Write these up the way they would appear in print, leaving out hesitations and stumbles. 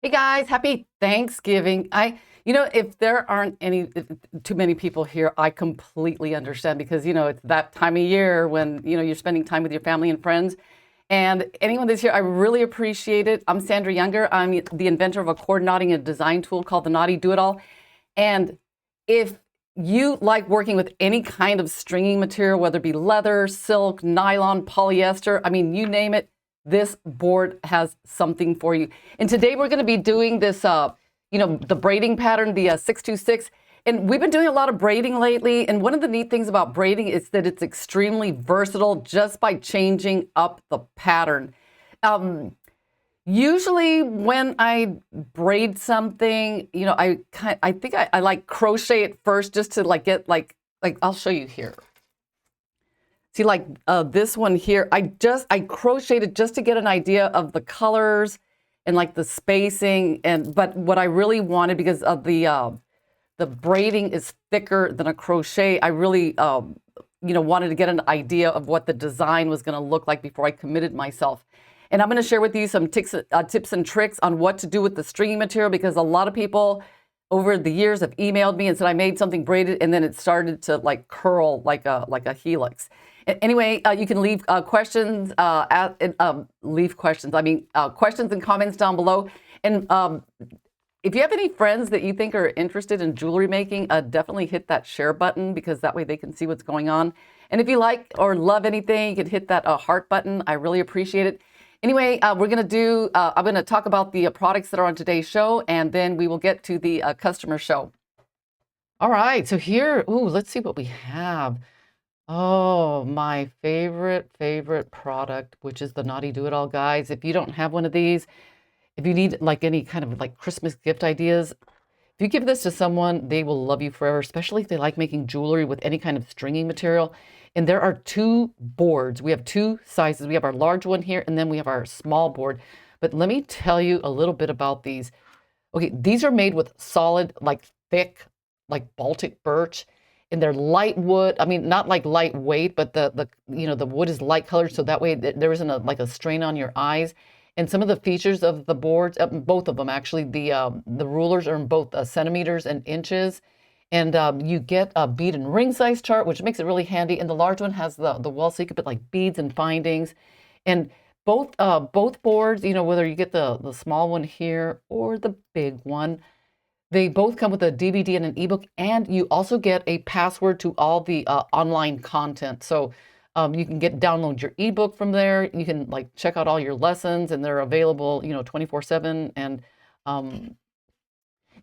Hey guys, happy Thanksgiving. If there aren't too many people here, I completely understand because, it's that time of year when, you're spending time with your family and friends. And anyone that's here, I really appreciate it. I'm Sandra Younger. I'm the inventor of a cord knotting and design tool called the Knotty-Do-It-All. And if you like working with any kind of stringing material, whether it be leather, silk, nylon, polyester, I mean, you name it, this board has something for you. And today we're going to be doing this, the braiding pattern, the 626. And we've been doing a lot of braiding lately. And one of the neat things about braiding is that it's extremely versatile just by changing up the pattern. Usually when I braid something, I think I like crochet it first just to get I'll show you here. See, this one here, I crocheted just to get an idea of the colors and the spacing. But what I really wanted, because of the braiding is thicker than a crochet, I really wanted to get an idea of what the design was going to look like before I committed myself. And I'm going to share with you some tips and tricks on what to do with the stringing material, because a lot of people over the years have emailed me and said I made something braided and then it started to curl like a helix. Anyway, you can leave questions questions and comments down below. And if you have any friends that you think are interested in jewelry making, definitely hit that share button, because that way they can see what's going on. And if you like or love anything, you can hit that heart button. I really appreciate it. Anyway, I'm going to talk about the products that are on today's show, and then we will get to the customer show. All right, so here, let's see what we have. Oh, my favorite product, which is the Knotty-Do-It-All, guys. If you don't have one of these, if you need any kind of Christmas gift ideas, if you give this to someone, they will love you forever, especially if they like making jewelry with any kind of stringing material. And there are two boards. We have two sizes. We have our large one here, and then we have our small board. But let me tell you a little bit about these. Okay, these are made with solid, thick, Baltic birch. And they're light wood. I mean, not lightweight, but the wood is light colored, so that way there isn't a strain on your eyes. And some of the features of the boards, both of them actually, the rulers are in both centimeters and inches. And you get a bead and ring size chart, which makes it really handy. And the large one has the wall, so you can put beads and findings. And both boards, whether you get the small one here or the big one, they both come with a DVD and an ebook, and you also get a password to all the online content. So you can download your ebook from there. You can check out all your lessons, and they're available 24/7. And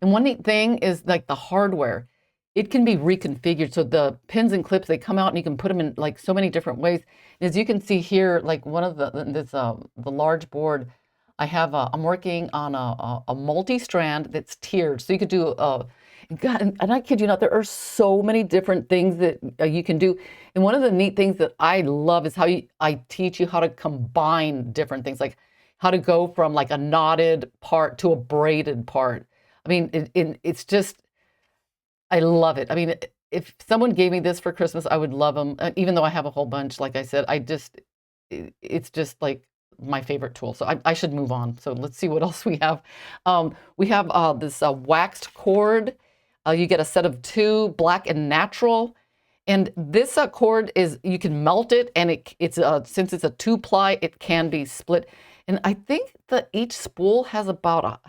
one neat thing is the hardware. It can be reconfigured. So the pins and clips, they come out and you can put them in so many different ways. As you can see here, one of the large board, I'm working on a multi-strand that's tiered. So you could do, God, and I kid you not, there are so many different things that you can do. And one of the neat things that I love is how I teach you how to combine different things, like how to go from a knotted part to a braided part. I mean, it's just, I love it. I mean, if someone gave me this for Christmas, I would love them. Even though I have a whole bunch, like I said, it's just my favorite tool. So I should move on. So let's see what else we have. We have this waxed cord. You get a set of two, black and natural. And this cord you can melt it, and it's since it's a 2-ply, it can be split. And I think that each spool has about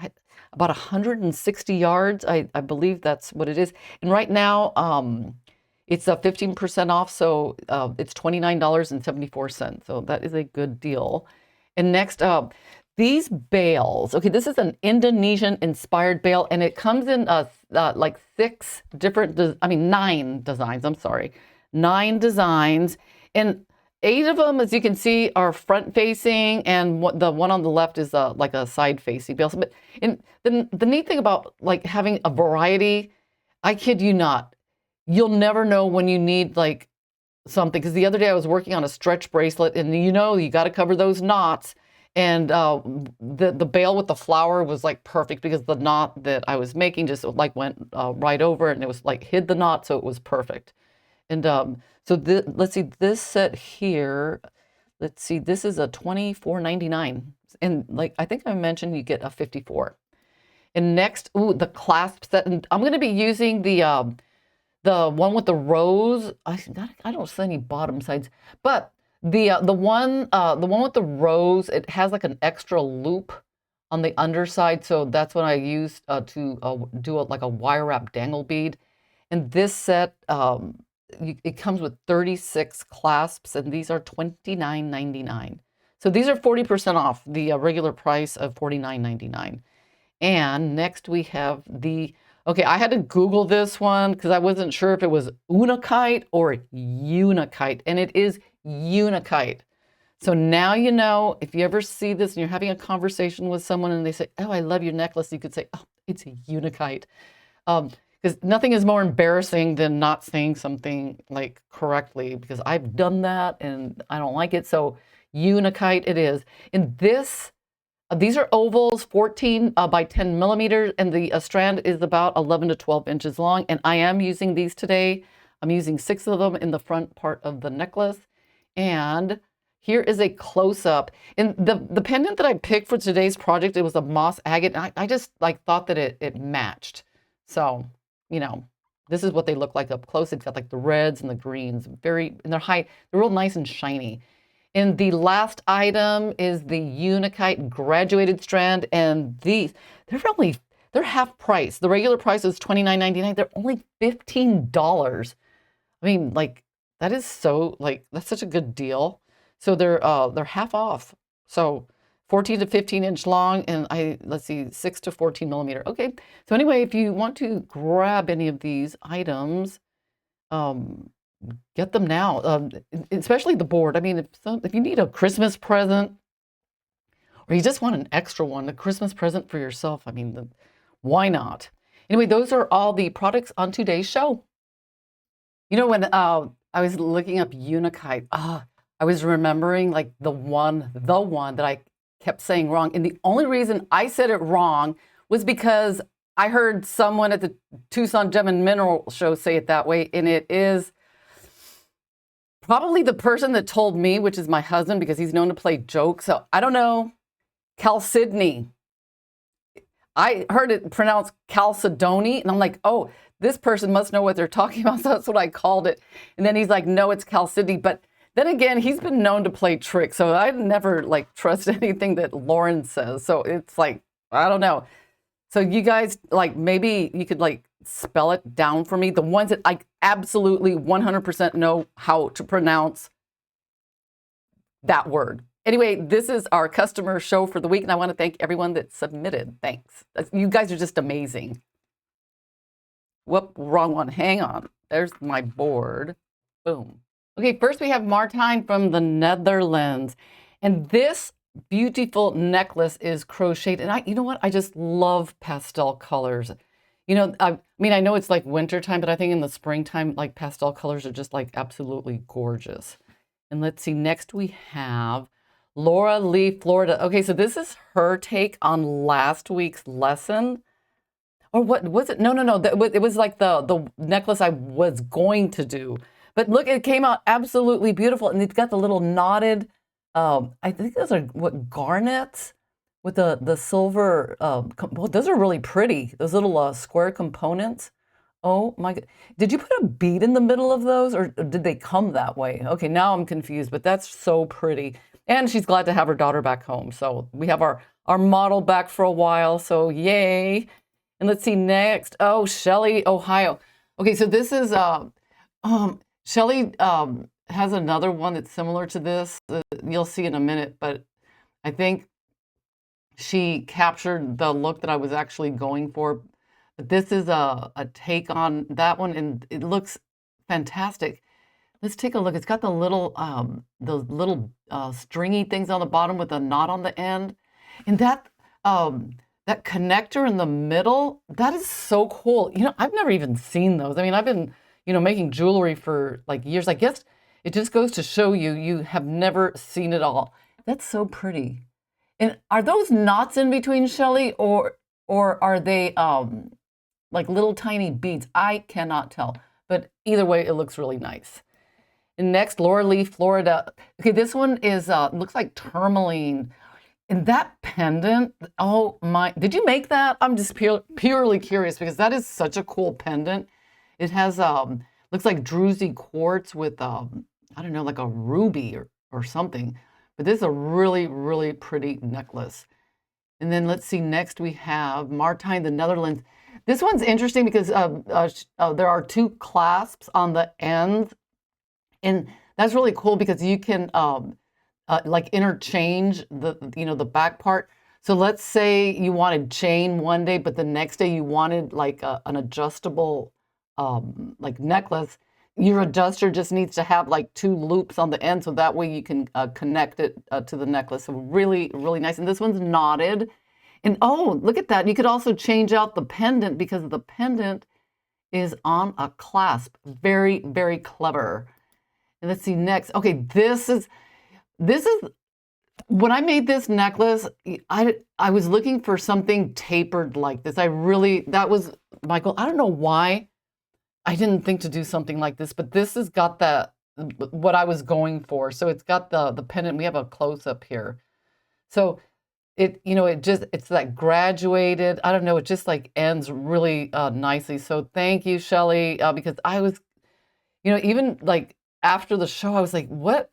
160 yards. I believe that's what it is. And right now, it's 15% off, so it's $29.74. So that is a good deal. And next up, these bales. Okay, this is an Indonesian-inspired bale, and it comes in 9 designs. I'm sorry, 9 designs, and 8 of them, as you can see, are front-facing, and the one on the left is a side-facing bale. But the neat thing about having a variety, I kid you not, you'll never know when you need something. Because the other day I was working on a stretch bracelet, and you got to cover those knots. And the bale with the flower was perfect, because the knot that I was making just went right over it, and it was hid the knot, so it was perfect. And so let's see, this set here, let's see, this is a $24.99. And I think I mentioned you get a 54. And next, ooh, the clasp set. And I'm going to be using the one with the rose. I don't see any bottom sides, but the one with the rose, it has like an extra loop on the underside, so that's what I used to do like a wire wrap dangle bead. And this set, it comes with 36 clasps, and these are $29.99. So these are 40% off the regular price of $49.99. And next we have the, okay, I had to Google this one because I wasn't sure if it was Unakite or Unikite, and it is Unikite. So now you know, if you ever see this and you're having a conversation with someone and they say, oh, I love your necklace, you could say, oh, it's a Unikite. Because nothing is more embarrassing than not saying something like correctly, because I've done that and I don't like it. So Unikite it is. And this, these are ovals, 14 by 10 millimeters, and the strand is about 11 to 12 inches long. And I am using these today. I'm using 6 of them in the front part of the necklace. And here is a close-up. And the pendant that I picked for today's project, it was a moss agate. And I just like thought that it matched. So, you know, this is what they look like up close. It's got like the reds and the greens, and they're real nice and shiny. And the last item is the Unikite graduated strand, and they're half price. The regular price is $29.99. They're only $15. I mean, like that is so that's such a good deal. So they're half off. So 14 to 15 inch long, and let's see, 6 to 14 millimeter. Okay. So anyway, if you want to grab any of these items, get them now, especially the board. I mean, if you need a Christmas present, or you just want an extra one, a Christmas present for yourself, I mean, why not? Anyway, those are all the products on today's show. You know, when I was looking up Unikite, I was remembering like the one that I kept saying wrong. And the only reason I said it wrong was because I heard someone at the Tucson Gem and Mineral Show say it that way. And it is probably the person that told me, which is my husband, because he's known to play jokes. So I don't know, Chalcedony. I heard it pronounced Chalcedony, and I'm like, oh, this person must know what they're talking about. So that's what I called it. And then he's like, no, it's Chalcedony. But then again, he's been known to play tricks. So I never like trust anything that Lauren says. So it's like, I don't know. So you guys, like, maybe you could like spell it down for me. The ones that I absolutely 100% know how to pronounce that word. Anyway, this is our customer show for the week, and I want to thank everyone that submitted. Thanks. You guys are just amazing. Whoop, wrong one. Hang on. There's my board. Boom. Okay, first we have Martijn from the Netherlands. And this beautiful necklace is crocheted. And you know what? I just love pastel colors. You know, I mean, I know it's like wintertime, but I think in the springtime, like pastel colors are just like absolutely gorgeous. And let's see, next we have Laura Lee, Florida. Okay, so this is her take on last week's lesson. Or what was it? No. It was like the necklace I was going to do. But look, it came out absolutely beautiful. And it's got the little knotted, I think those are what, garnets with the silver. Well, those are really pretty. Those little square components. Oh my God. Did you put a bead in the middle of those, or did they come that way? Okay, now I'm confused, but that's so pretty. And she's glad to have her daughter back home. So we have our model back for a while. So yay. And let's see next. Oh, Shelly, Ohio. Okay, so this is Shelly has another one that's similar to this. You'll see in a minute, but I think she captured the look that I was actually going for. But this is a take on that one, and it looks fantastic. Let's take a look. It's got the little stringy things on the bottom with a knot on the end, and that connector in the middle, that is so cool. You know, I've never even seen those. I mean, I've been, you know, making jewelry for like years. I guess it just goes to show you have never seen it all. That's so pretty. And are those knots in between, Shelly, or are they like little tiny beads? I cannot tell. But either way, it looks really nice. And next, Laura Lee, Florida. Okay, this one is looks like tourmaline. And that pendant, oh my, did you make that? I'm just purely curious because that is such a cool pendant. It has, looks like druzy quartz with, I don't know, like a ruby or something. But this is a really, really pretty necklace. And then let's see, next we have Martijn, the Netherlands. This one's interesting because there are two clasps on the ends. And that's really cool because you can like interchange the back part. So let's say you wanted chain one day, but the next day you wanted like an adjustable like necklace. Your adjuster just needs to have like two loops on the end, so that way you can connect it to the necklace. So really, really nice. And this one's knotted. And oh, look at that. You could also change out the pendant because the pendant is on a clasp. Very, very clever. And let's see next. Okay, this is when I made this necklace, I was looking for something tapered like this. That was, Michael, I don't know why I didn't think to do something like this, but this has got what I was going for. So it's got the pendant. We have a close up here. So it's that graduated, I don't know, it just like ends really nicely. So thank you, Shelly, because I was, even like after the show, I was like, what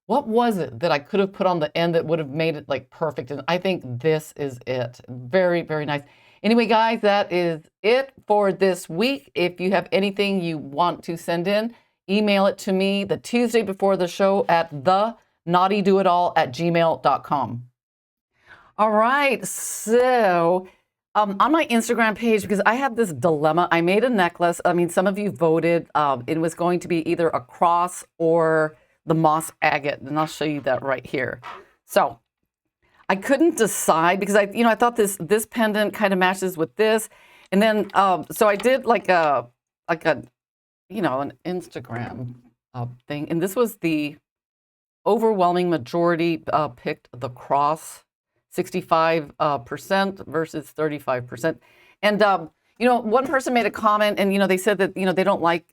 was it that I could have put on the end that would have made it like perfect? And I think this is it. Very, very nice. Anyway, guys, that is it for this week. If you have anything you want to send in, email it to me the Tuesday before the show at knotty-do-it-all@gmail.com. All right, so on my Instagram page, because I had this dilemma, I made a necklace. I mean, some of you voted. It was going to be either a cross or the moss agate, and I'll show you that right here. So I couldn't decide because I thought this pendant kind of matches with this, and then so I did like an Instagram thing, and this was the overwhelming majority picked the cross, 65% versus 35%, and one person made a comment, and they said that they don't like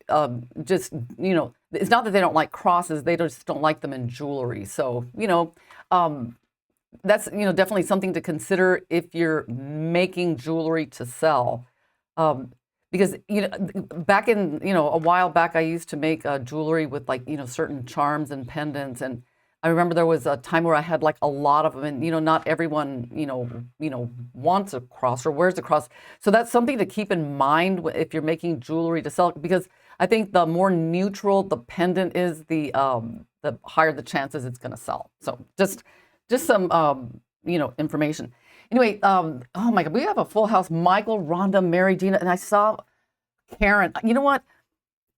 it's not that they don't like crosses, they just don't like them in jewelry. So that's definitely something to consider if you're making jewelry to sell, because back in a while back I used to make jewelry with like certain charms and pendants, and I remember there was a time where I had like a lot of them, and not everyone wants a cross or wears a cross. So that's something to keep in mind if you're making jewelry to sell, because I think the more neutral the pendant is, the higher the chances it's going to sell. So just some information. Anyway, oh my God, we have a full house. Michael, Rhonda, Mary, Dina, and I saw Karen. You know what?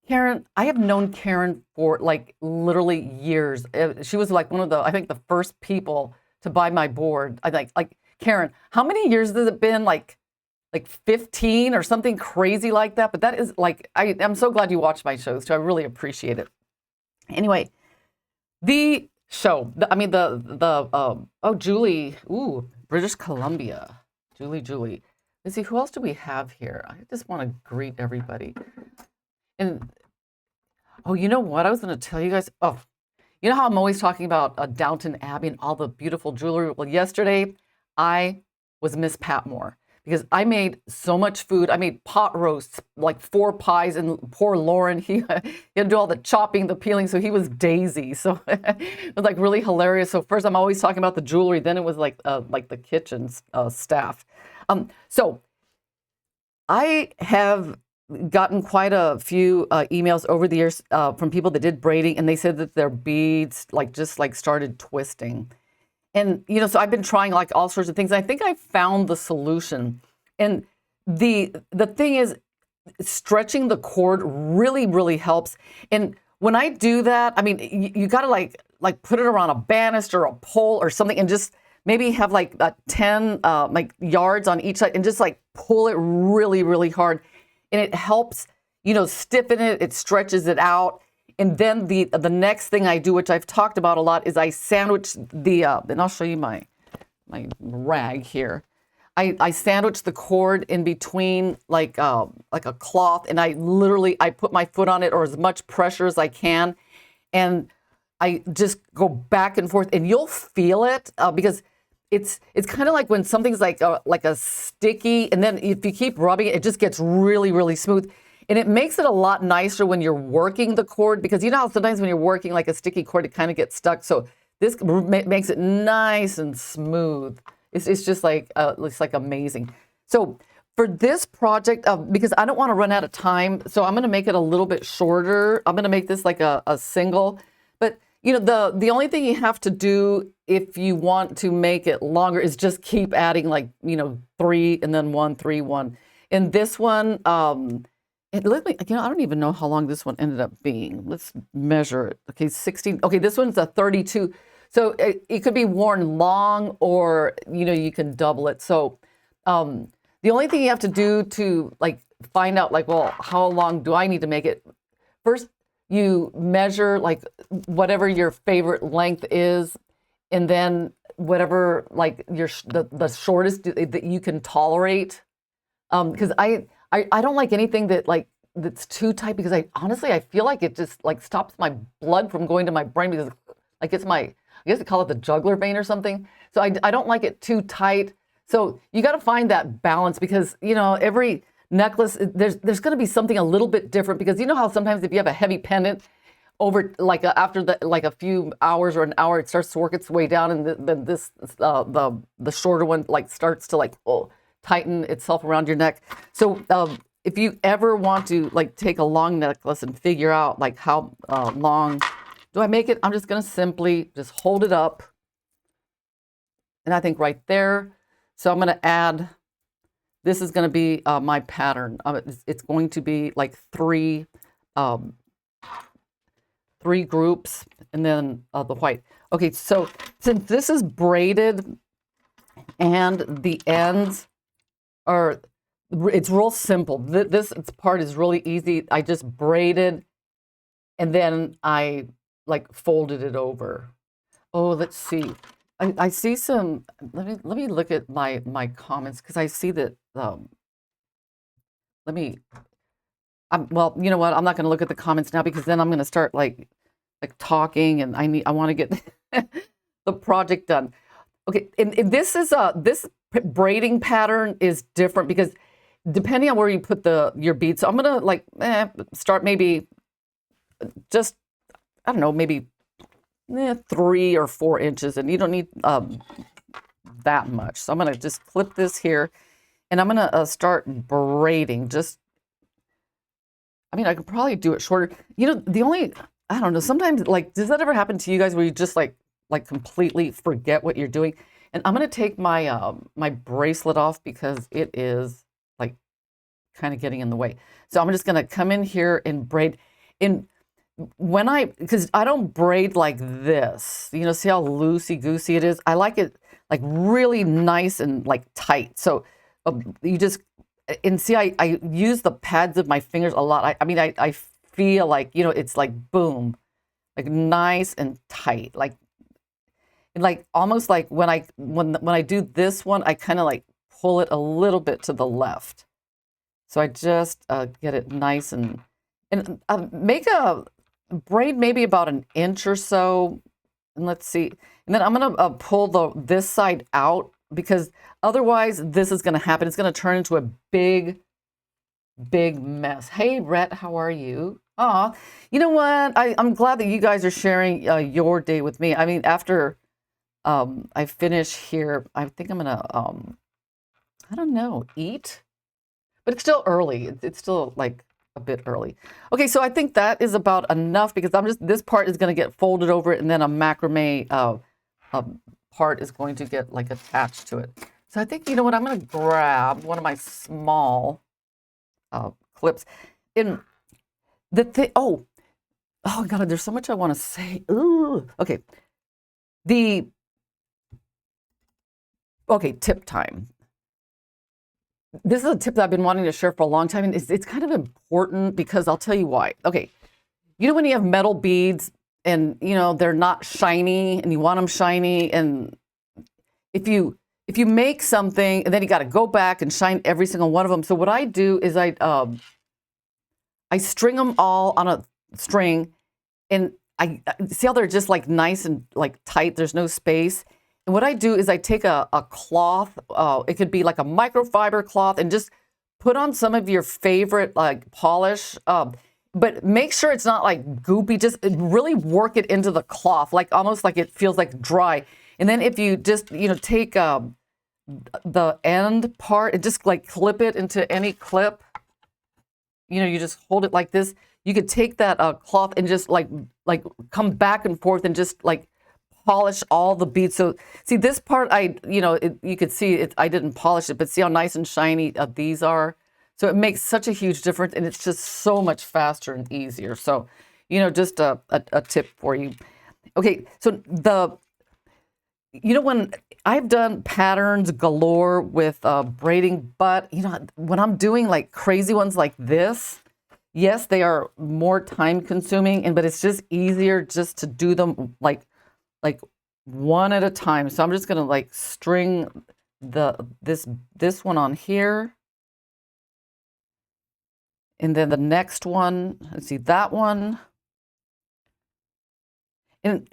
Karen, I have known Karen for like literally years. She was like one of I think the first people to buy my board. I like Karen, how many years has it been? Like 15 or something crazy like that. But that is like, I'm so glad you watch my shows too. I really appreciate it. Anyway, the show, Julie, British Columbia, Julie. Let's see, who else do we have here? I just want to greet everybody. And, you know what? I was going to tell you guys. Oh, you know how I'm always talking about Downton Abbey and all the beautiful jewelry? Well, yesterday I was Miss Patmore because I made so much food. I made pot roasts, like 4 pies, and poor Lauren, he had to do all the chopping, the peeling, so he was Daisy. So it was like really hilarious. So first I'm always talking about the jewelry, then it was like the kitchen staff. So I have gotten quite a few emails over the years from people that did braiding, and they said that their beads just started twisting. And so I've been trying like all sorts of things. I think I found the solution. And the thing is, stretching the cord really, really helps. And when I do that, I mean, you got to like put it around a banister or a pole or something, and just maybe have like 10 yards on each side, and just like pull it really, really hard. And it helps, stiffen it, it stretches it out. And then the next thing I do, which I've talked about a lot, is I sandwich and I'll show you my rag here. I sandwich the cord in between like a cloth, and I put my foot on it, or as much pressure as I can. And I just go back and forth, and you'll feel it because it's kind of like when something's like a sticky, and then if you keep rubbing it, it just gets really, really smooth. And it makes it a lot nicer when you're working the cord, because you know how sometimes when you're working like a sticky cord, it kind of gets stuck. So this makes it nice and smooth. It's just like looks like amazing. So for this project, because I don't want to run out of time, so I'm going to make it a little bit shorter. I'm going to make this like a single. But you know, the only thing you have to do if you want to make it longer is just keep adding, like, you know, 3 and then 1, 3, 1. And this one, let me, you know, I don't even know how long this one ended up being. Let's measure it. Okay, 16. Okay, this one's a 32. So it could be worn long, or, you know, you can double it. So the only thing you have to do to like find out, like, well, how long do I need to make it? First, you measure like whatever your favorite length is, and then whatever like the shortest that you can tolerate. Because I don't like anything that that's too tight, because I honestly feel like it just like stops my blood from going to my brain, because like it's my, I guess they call it the jugular vein or something. So I don't like it too tight. So you got to find that balance, because you know every necklace there's going to be something a little bit different, because you know how sometimes if you have a heavy pendant over like after a few hours or an hour, it starts to work its way down, and then this the shorter one like starts to like tighten itself around your neck. So if you ever want to like take a long necklace and figure out like how long do I make it, I'm just going to simply just hold it up, and I think right there. So I'm going to add, this is going to be my pattern. It's going to be like three groups, and then the white. Okay, so since this is braided and the ends are, it's real simple. This part is really easy. I just braided, and then I like folded it over. Oh, let's see. I see some. Let me look at my comments, because I see that. Well, you know what? I'm not going to look at the comments now, because then I'm going to start like talking, and I want to get the project done. Okay, and this is this braiding pattern is different, because depending on where you put your beads. So I'm gonna like start maybe just, I don't know, maybe 3 or 4 inches, and you don't need that much. So I'm gonna just clip this here, and I'm gonna start braiding. Just, I mean, I could probably do it shorter. You know, the only, I don't know, sometimes, like, does that ever happen to you guys where you just like completely forget what you're doing? And I'm gonna take my my bracelet off, because it is like kind of getting in the way. So I'm just gonna come in here and braid. Because I don't braid like this, you know, see how loosey-goosey it is? I like it like really nice and like tight. So you just, and see, I use the pads of my fingers a lot. I mean, I feel like, you know, it's like boom, like nice and tight, like almost like when I do this one, I kind of like pull it a little bit to the left. So I just get it nice and make a braid maybe about an inch or so, and let's see. And then I'm gonna pull this side out, because otherwise this is gonna happen. It's gonna turn into a big mess. Hey, Rhett, how are you? Aw, you know what? I'm glad that you guys are sharing your day with me. I mean, after I finish here, I think I'm gonna I don't know, eat, but it's still early. It's still like a bit early. Okay, so I think that is about enough, because this part is going to get folded over, and then a macrame part is going to get like attached to it. So I think, you know what, I'm going to grab one of my small clips. In the thing, oh God, there's so much I want to say. Ooh, okay. Okay, tip time. This is a tip that I've been wanting to share for a long time, and it's kind of important, because I'll tell you why. Okay, you know when you have metal beads, and you know they're not shiny, and you want them shiny, and if you make something, and then you got to go back and shine every single one of them. So what I do is I string them all on a string, and I see how they're just like nice and like tight. There's no space, what I do is I take a cloth, it could be like a microfiber cloth, and just put on some of your favorite like polish, but make sure it's not like goopy. Just really work it into the cloth, like almost like it feels like dry. And then if you just, take the end part and just like clip it into any clip, you just hold it like this. You could take that cloth and just like come back and forth and just like polish all the beads. So see this part, you could see it, I didn't polish it, but see how nice and shiny these are. So it makes such a huge difference, and it's just so much faster and easier. So, just a tip for you. Okay, so when I've done patterns galore with braiding, but when I'm doing like crazy ones like this, yes, they are more time consuming, but it's just easier just to do them like one at a time. So I'm just gonna like string this one on here. And then the next one, let's see, that one. And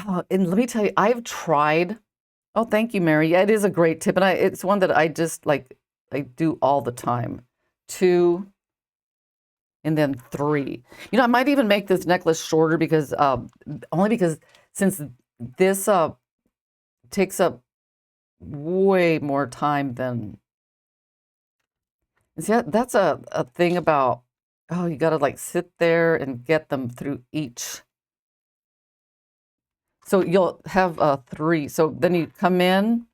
let me tell you, I've tried. Oh, thank you, Mary. Yeah, it is a great tip. And it's one that I just I do all the time. 2, and then 3. I might even make this necklace shorter because only because since this takes up way more time than. See, that's a thing about, you got to like sit there and get them through each. So you'll have 3. So then you come in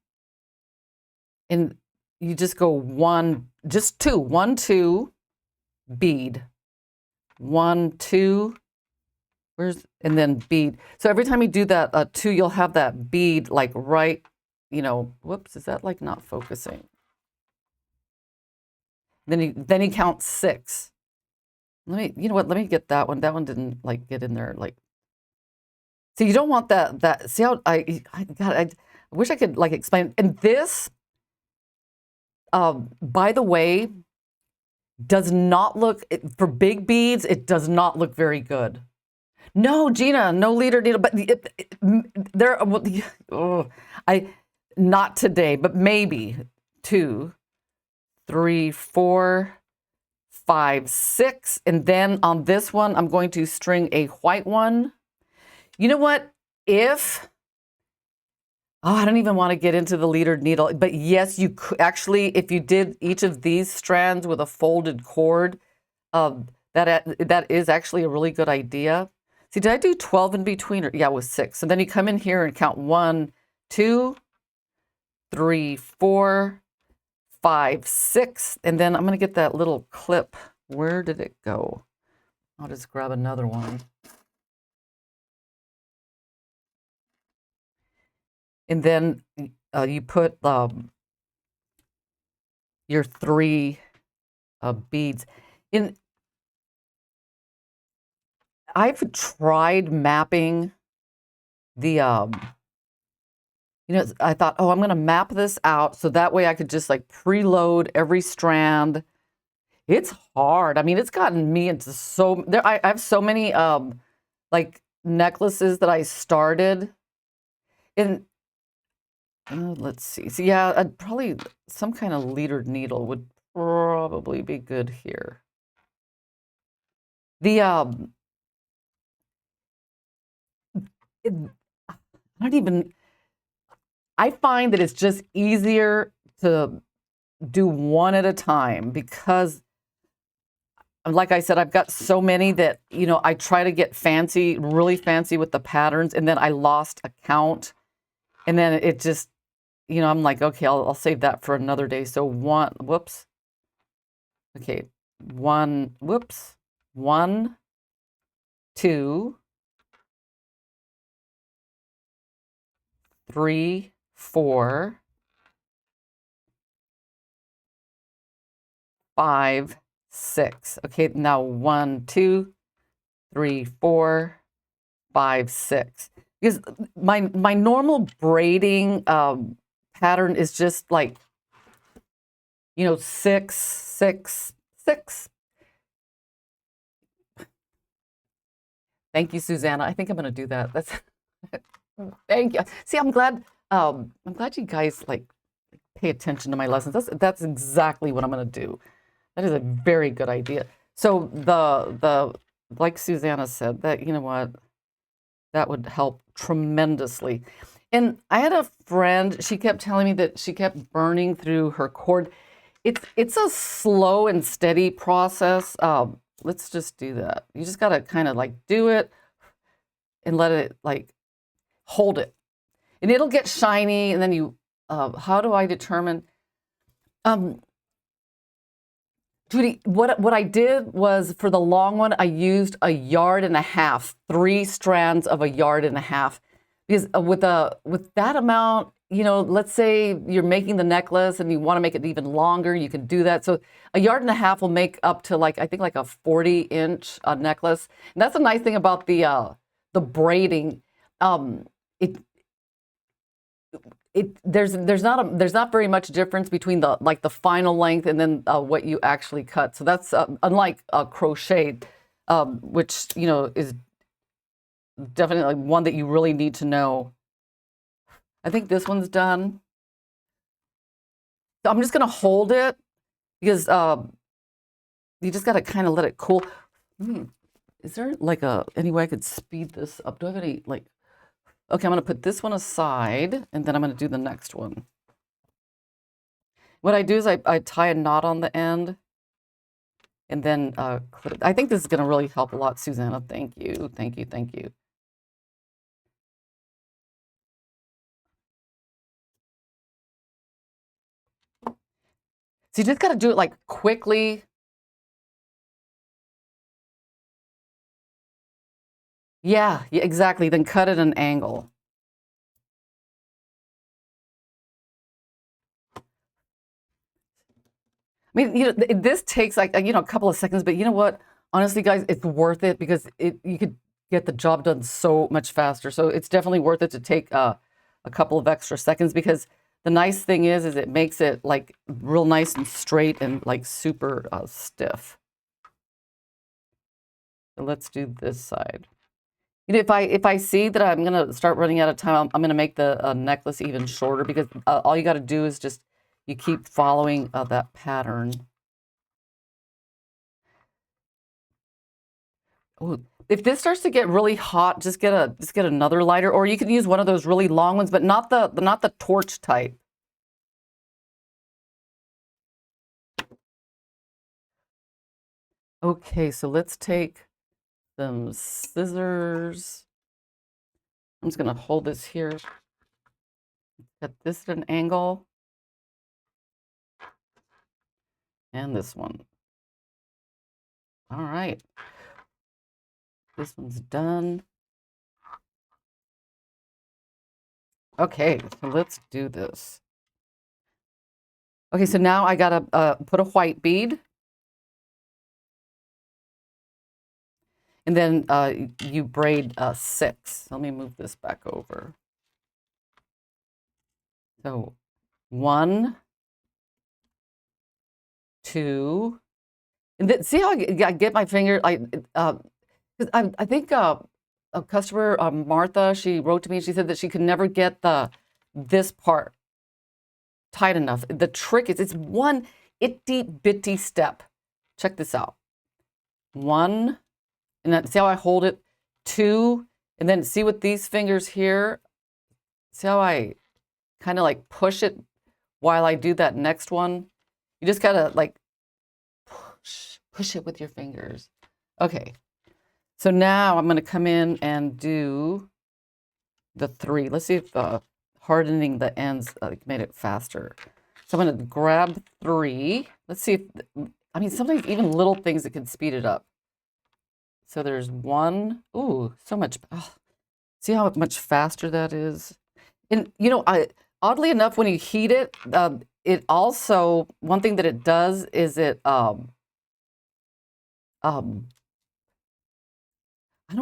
and you just go 1, just 2, 1, 2, bead, 1, 2, and then bead. So every time you do that 2, you'll have that bead like right, whoops, is that like not focusing? Then you count 6. Let me get that one. That one didn't like get in there. Like, so you don't want that. See how I wish I could like explain. And this, by the way, does not look, for big beads, it does not look very good. No, Gina, no leader needle, but there. Not today, but maybe 2, 3, 4, 5, 6, and then on this one, I'm going to string a white one. You know what? I don't even want to get into the leader needle, but yes, you could actually, if you did each of these strands with a folded cord, that is actually a really good idea. See, did I do 12 in between? Or, yeah, it was 6. So then you come in here and count 1, 2, 3, 4, 5, 6, and then I'm going to get that little clip. Where did it go? I'll just grab another one. And then you put your 3 beads in. I've tried mapping the I thought, I'm going to map this out so that way I could just like preload every strand. It's hard. I mean, it's gotten me into I have so many like necklaces that I started. And let's see. So yeah, I'd probably some kind of leader needle would probably be good here. The I find that it's just easier to do one at a time because, like I said, I've got so many that, I try to get fancy, really fancy with the patterns, and then I lost a count. And then it just, I'm like, okay, I'll save that for another day. So 1, whoops. Okay, 1, whoops. 1, 2, 3, 4, 5, 6. Okay, now 1, 2, 3, 4, 5, 6. Because my normal braiding pattern is just like, 6, 6, 6. Thank you, Susanna. I think I'm going to do that. That's Thank you. See, I'm glad you guys like pay attention to my lessons. That's exactly what I'm going to do. That is a very good idea. So the like Susanna said, that you know what, that would help tremendously. And I had a friend, she kept telling me that she kept burning through her cord. It's a slow and steady process. Let's just do that. You just got to kind of like do it and let it like hold it. And it'll get shiny, and then you, how do I determine? Judy, what I did was for the long one, I used 1.5 yards, 3 strands of 1.5 yards, because with that amount, you know, let's say you're making the necklace and you want to make it even longer, you can do that. So 1.5 yards will make up to like I think like a 40-inch necklace. And that's the nice thing about the braiding. It there's not very much difference between the final length and then what you actually cut. So that's unlike crochet, which you know is definitely one that you really need to know. I think this one's done. So I'm just gonna hold it because you just gotta kind of let it cool. Is there like any way I could speed this up? Do I have any like? Okay, I'm going to put this one aside, and then I'm going to do the next one. What I do is I tie a knot on the end, and then I think this is going to really help a lot, Susanna. Thank you, thank you, thank you. So you just got to do it like quickly. Yeah, exactly. Then cut at an angle. I mean, you know, this takes like, you know, a couple of seconds, but you know what? Honestly, guys, it's worth it because you could get the job done so much faster. So it's definitely worth it to take a couple of extra seconds, because the nice thing is it makes it like real nice and straight and like super stiff. So let's do this side. You know, if I see that I'm gonna start running out of time, I'm gonna make the necklace even shorter, because all you got to do is just you keep following that pattern. Ooh, if this starts to get really hot, just get another lighter, or you can use one of those really long ones, but not the torch type. Okay, so let's take some scissors. I'm just gonna hold this here. Cut this at an angle. And this one. All right. This one's done. Okay, so let's do this. Okay, so now I gotta put a white bead. And then you braid 6. Let me move this back over. So 1, 2, and then see how I get my finger? I think a customer, Martha, she wrote to me and she said that she could never get this part tight enough. The trick is it's one itty bitty step. Check this out. 1, and then see how I hold it? 2, and then see with these fingers here, see how I kind of like push it while I do that next one? You just gotta like push it with your fingers. Okay, so now I'm gonna come in and do the 3. Let's see if hardening the ends made it faster. So I'm gonna grab 3. Let's see if, I mean, sometimes even little things that can speed it up. So there's 1. Ooh, so much. Oh, see how much faster that is? And you know, oddly enough, when you heat it, it also, one thing that it does is it I don't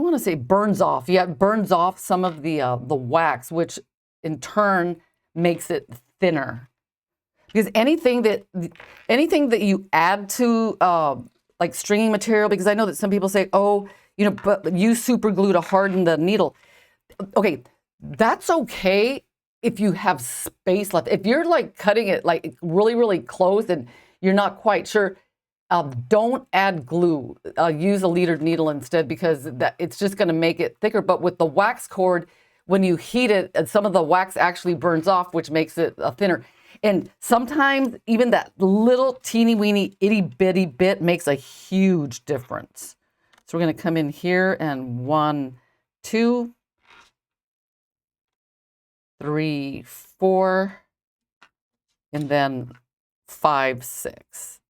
want to say burns off. Yeah, it burns off some of the wax, which in turn makes it thinner. Because anything that you add to like stringing material, because I know that some people say, oh, you know, but use super glue to harden the needle. Okay, That's okay if you have space left. If you're like cutting it like really, really close and you're not quite sure, don't add glue. Use a leadered needle instead because it's just going to make it thicker. But with the wax cord, when you heat it, some of the wax actually burns off, which makes it thinner. And sometimes even that little teeny weeny itty bitty bit makes a huge difference. So we're going to come in here and 1, 2, 3, 4, and then 5, 6.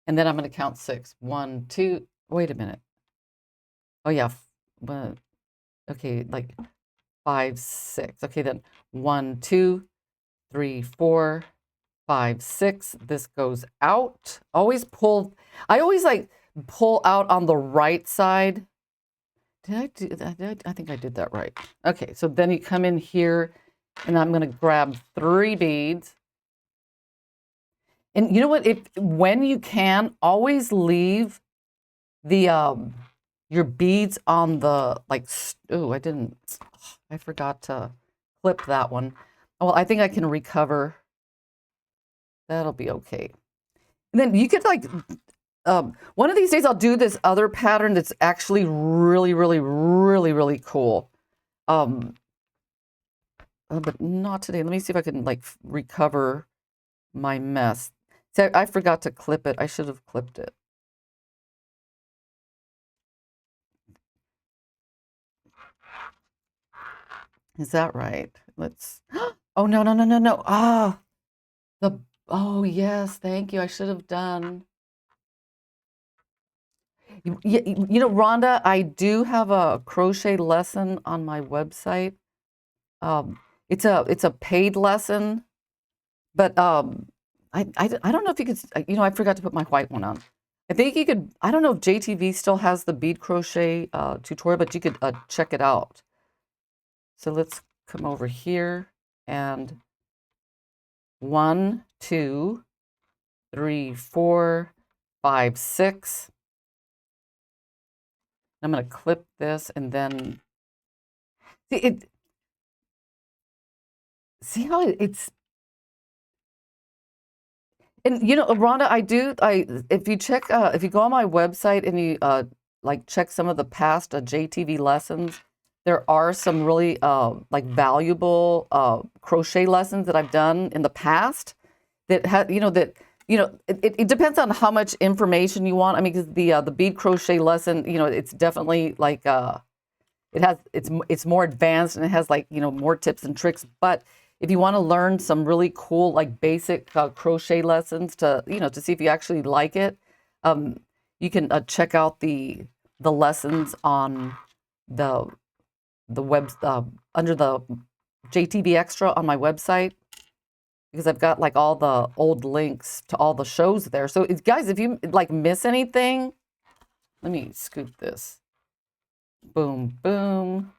And then I'm going to count 6. 1, 2. Wait a minute. Oh yeah. Okay, like 5, 6. Okay, then 1, 2, 3, 4, 5, 6. This goes out. Always pull. I always like pull out on the right side. Did I do that? I think I did that right. Okay, so then you come in here, and I'm going to grab 3 beads. And you know what? When you can, always leave the your beads on the oh, I forgot to clip that one. Well, I think I can recover. That'll be okay. And then you could one of these days I'll do this other pattern that's actually really, really, really, really cool. But not today. Let me see if I can recover my mess. See, I forgot to clip it. I should have clipped it. Is that right? Let's. Oh no, no, no, no, no. Oh yes, thank you. I should have done. You know, Rhonda, I do have a crochet lesson on my website. It's a paid lesson, but I don't know if you could. You know, I forgot to put my white one on. I think you could. I don't know if JTV still has the bead crochet tutorial, but you could check it out. So let's come over here and 1, 2, 3, 4, 5, 6. I'm going to clip this and then see how it's. And you know, Rhonda, if you go on my website and you check some of the past JTV lessons, there are some really valuable crochet lessons that I've done in the past that it depends on how much information you want. I mean, because the bead crochet lesson, you know, it's definitely it's more advanced and it has more tips and tricks. But if you want to learn some really cool basic crochet lessons to see if you actually like it, you can check out the lessons on the web under the JTV Extra on my website, because I've got all the old links to all the shows there. So guys, if you miss anything, let me scoop this. Boom, boom.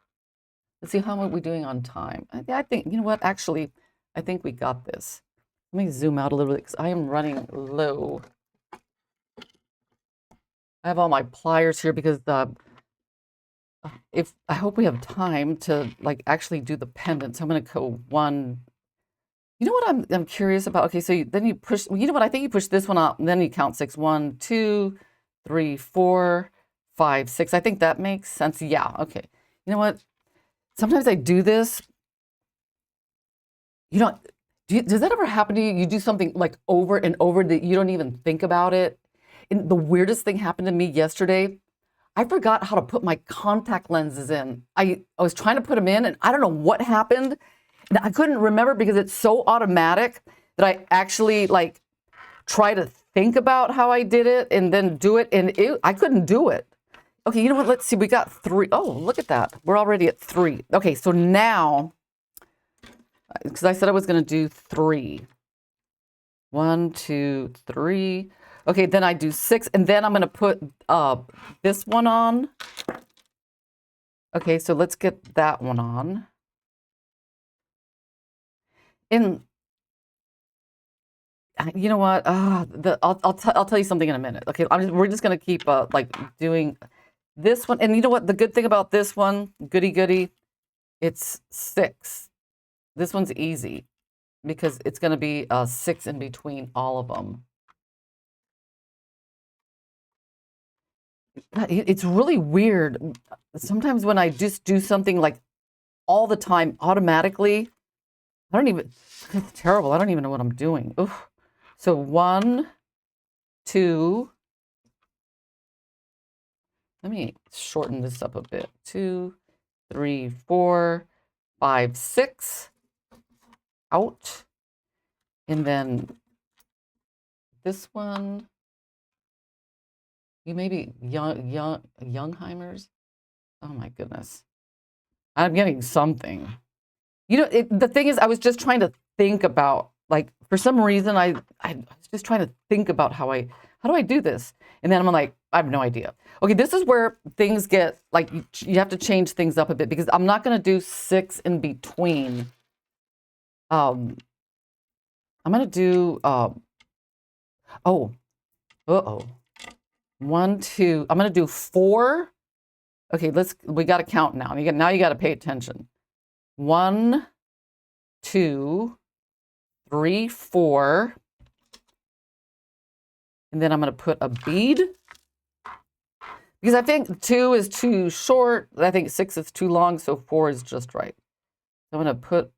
Let's see, how are we doing on time? I think, you know what, actually, I think we got this. Let me zoom out a little bit because I am running low. I have all my pliers here because I hope we have time to actually do the pendant. So I'm going to go 1. You know what I'm curious about? Okay, so then you push, you know what, I think you push this one out and then you count 6. 1, 2, 3, 4, 5, 6. I think that makes sense. Yeah, okay. You know what? Sometimes I do this. You know, does that ever happen to you? You do something over and over that you don't even think about it. And the weirdest thing happened to me yesterday. I forgot how to put my contact lenses in. I was trying to put them in and I don't know what happened. And I couldn't remember because it's so automatic that I actually try to think about how I did it and then do it. And I couldn't do it. Okay, you know what? Let's see. We got 3. Oh, look at that. We're already at 3. Okay, so now, because I said I was going to do 3. 1, 2, 3. Okay, then I do 6, and then I'm going to put this one on. Okay, so let's get that one on. And you know what? I'll tell you something in a minute. Okay, we're just going to keep doing. This one, and you know what? The good thing about this one, goody, it's 6. This one's easy because it's going to be 6 in between all of them. It's really weird. Sometimes when I just do something like all the time automatically, I don't even, it's terrible. I don't even know what I'm doing. Oof. So 1, 2, let me shorten this up a bit. 2, 3, 4, 5, 6. Out. And then this one, you maybe Youngheimers. Oh my goodness. I'm getting something. You know, the thing is, I was just trying to think about, like, for some reason, I was just trying to think about how do I do this? And then I'm like, I have no idea. Okay, this is where things get, like, you have to change things up a bit because I'm not going to do 6 in between. I'm going to do, oh, 1, 2, I'm going to do 4. Okay, we got to count now. Now you got to pay attention. 1, 2, 3, 4. And then I'm going to put a bead. Because I think 2 is too short. I think 6 is too long, so 4 is just right. So I'm going to put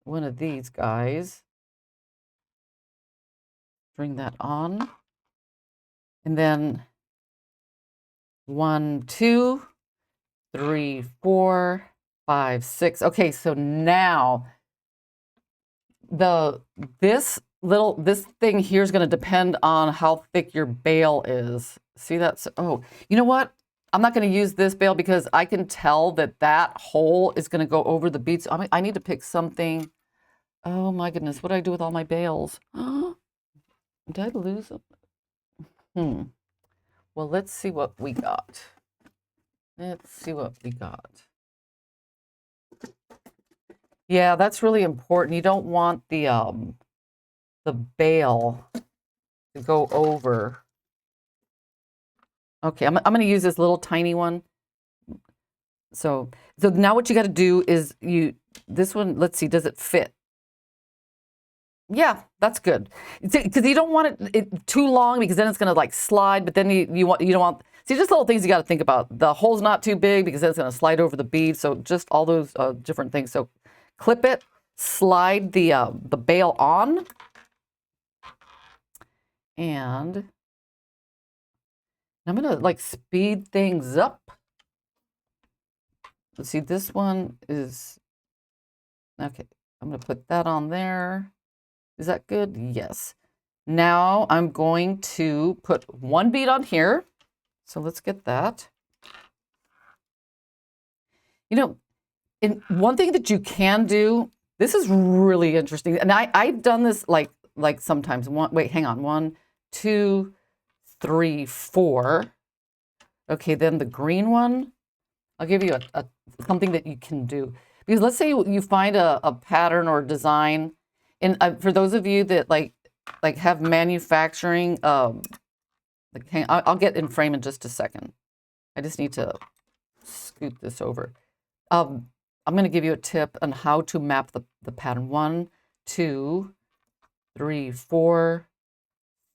one of these guys. Bring that on. And then 1, 2, 3, 4, 5, 6. Okay, so now this thing here is going to depend on how thick your bail is. See that's, oh, you know what? I'm not going to use this bail because I can tell that hole is going to go over the beads. I need to pick something. Oh my goodness, what do I do with all my bails? Did I lose them? Well, let's see what we got. Let's see what we got. Yeah, that's really important. You don't want the bail to go over. Okay, I'm going to use this little tiny one. So now what you got to do is this one, let's see, does it fit? Yeah, that's good. Because you don't want it too long because then it's going to like slide, but then you don't want, see, just little things you got to think about. The hole's not too big because then it's going to slide over the bead. So just all those different things. So clip it, slide the bail on, and I'm going to like speed things up. Let's see, this one is, okay, I'm going to put that on there. Is that good? Yes. Now I'm going to put one bead on here. So let's get that. You know, and one thing that you can do, this is really interesting. And I've done this like sometimes. Wait, hang on. 1, 2, 3, 4. Okay, then the green one, I'll give you something that you can do. Because let's say you find a pattern or design. And for those of you that like have manufacturing, I'll get in frame in just a second. I just need to scoot this over. I'm going to give you a tip on how to map the pattern. 1, 2, 3, 4,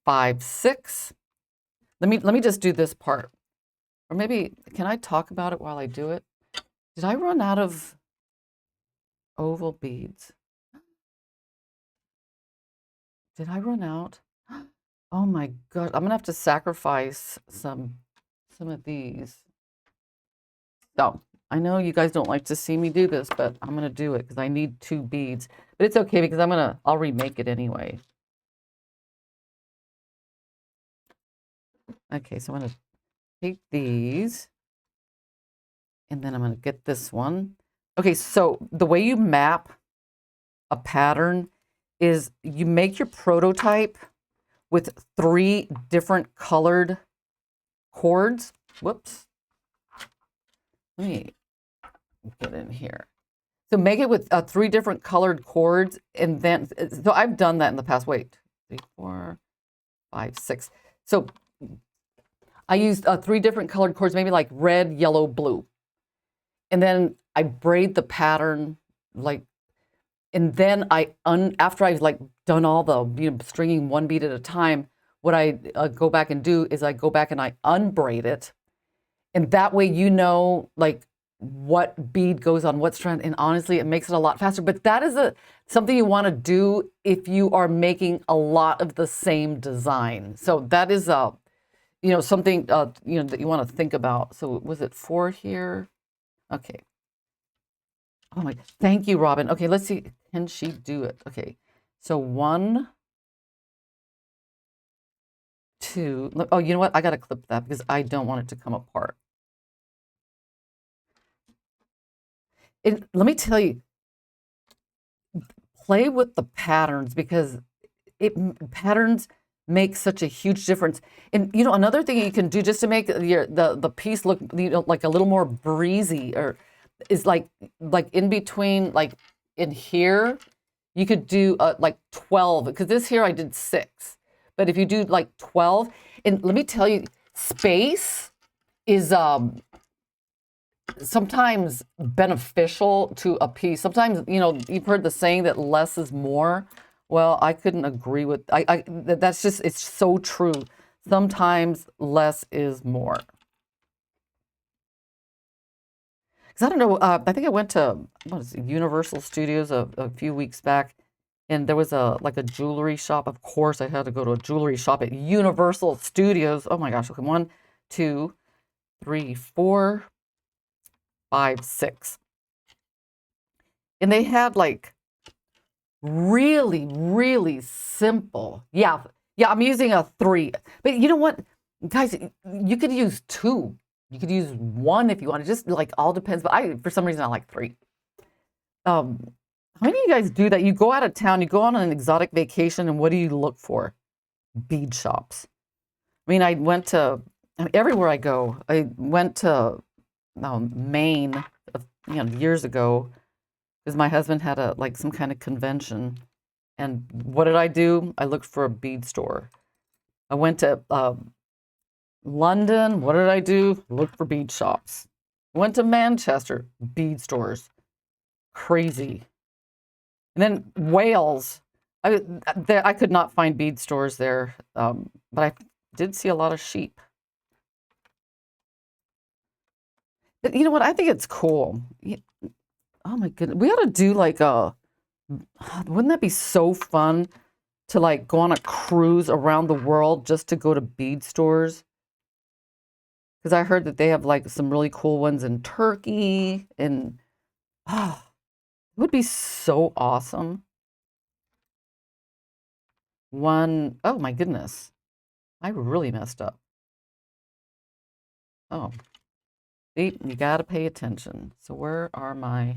5, 6. Let me just do this part. Or maybe, can I talk about it while I do it? Did I run out of oval beads? Did I run out? Oh my God, I'm gonna have to sacrifice some of these. So I know you guys don't like to see me do this, but I'm gonna do it because I need 2 beads. But it's okay because I'll remake it anyway. Okay, so I'm gonna take these and then I'm gonna get this one. Okay, so the way you map a pattern is you make your prototype with 3 different colored cords. Whoops. Let me get in here. So make it with 3 different colored cords, and then, so I've done that in the past. Wait, 3, 4, 5, 6. So I used 3 different colored cords, maybe like red, yellow, blue. And then I braid the pattern like, and then after I've like done all the, stringing one bead at a time, what I go back and do is I go back and I unbraid it. And that way, like what bead goes on what strand. And honestly, it makes it a lot faster. But that is something you want to do if you are making a lot of the same design. So that is something that you want to think about. So was it 4 here? Okay. Oh my, thank you, Robin. Okay, let's see. Can she do it? Okay. So 1, 2. Oh, you know what? I got to clip that because I don't want it to come apart. Let me tell you, play with the patterns because patterns make such a huge difference. And another thing you can do just to make the piece look like a little more breezy, or is like in between, like in here, you could do like 12, because this here I did 6. But if you do like 12, and let me tell you, space is sometimes beneficial to a piece. Sometimes, you've heard the saying that less is more. Well, I couldn't agree with, that's just, it's so true. Sometimes less is more. Because I don't know, I think I went to Universal Studios a few weeks back, and there was like a jewelry shop. Of course, I had to go to a jewelry shop at Universal Studios. Oh my gosh, okay, 1, 2, 3, 4, 5, 6. And they had like really, really simple. Yeah, I'm using a 3. But you know what, guys, you could use 2. You could use 1 if you want. It just like all depends. But for some reason, I like 3. How many of you guys do that? You go out of town, you go on an exotic vacation, and what do you look for? Bead shops. I mean, everywhere I go. I went to Maine, years ago, because my husband had some kind of convention. And what did I do? I looked for a bead store. I went to London. What did I do? Look for bead shops. Went to Manchester, bead stores. Crazy. And then Wales. I could not find bead stores there, but I did see a lot of sheep. But you know what? I think it's cool. Oh my goodness. We ought to do like wouldn't that be so fun to like go on a cruise around the world just to go to bead stores? Because I heard that they have like some really cool ones in Turkey, and it would be so awesome. Oh my goodness. I really messed up. Oh, see, you got to pay attention. So where are my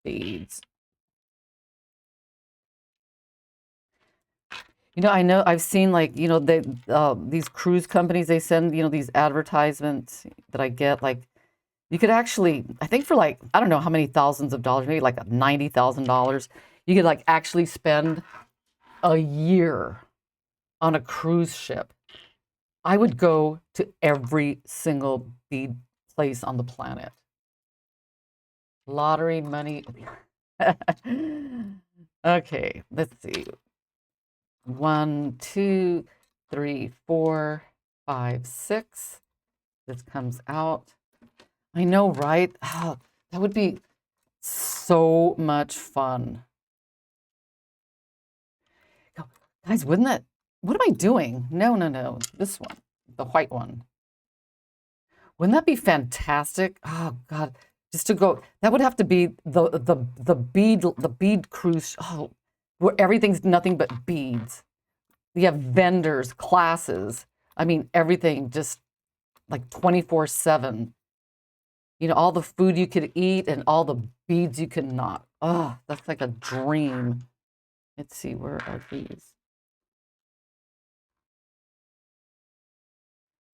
beads? I know I've seen like, these cruise companies, they send, these advertisements that I get, like you could actually, I think for like, I don't know how many thousands of dollars, maybe like $90,000, you could like actually spend a year on a cruise ship. I would go to every single bead place on the planet. Lottery money. Okay, let's see. 1, 2, 3, 4, 5, 6. This comes out. I know, right? Oh, that would be so much fun. Oh, guys, wouldn't that? What am I doing? No. This one, the white one. Wouldn't that be fantastic? Oh God, just to go. That would have to be the bead cruise. Oh, where everything's nothing but beads. You have vendors, classes. I mean, everything just like 24/7. All the food you could eat and all the beads you could not. Oh, that's like a dream. Let's see, where are these?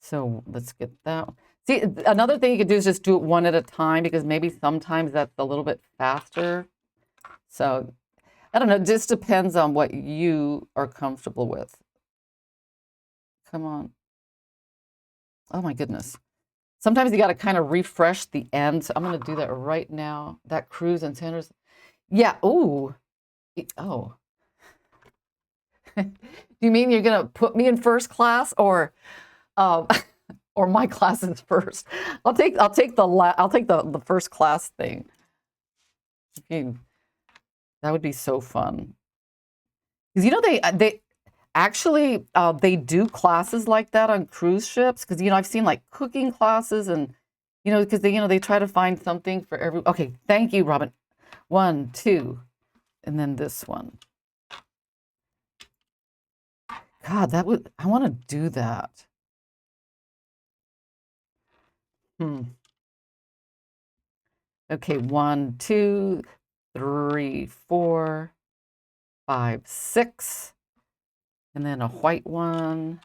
So let's get that. See, another thing you could do is just do it one at a time, because maybe sometimes that's a little bit faster. So I don't know, it just depends on what you are comfortable with. Come on. Oh my goodness. Sometimes you got to kind of refresh the end. So I'm going to do that right now. That Cruz and Sanders. Yeah. Ooh. Oh. Do you mean you're going to put me in first class or um, or my class is first? I'll take the first class thing. Okay. That would be so fun. Because you know they actually they do classes like that on cruise ships. Because you know I've seen like cooking classes and you know because they try to find something for every. Okay, thank you, Robin. 1, 2, and then this one. God, I want to do that. Okay, 1, 2, 3, 4, 5, 6, and then a white one.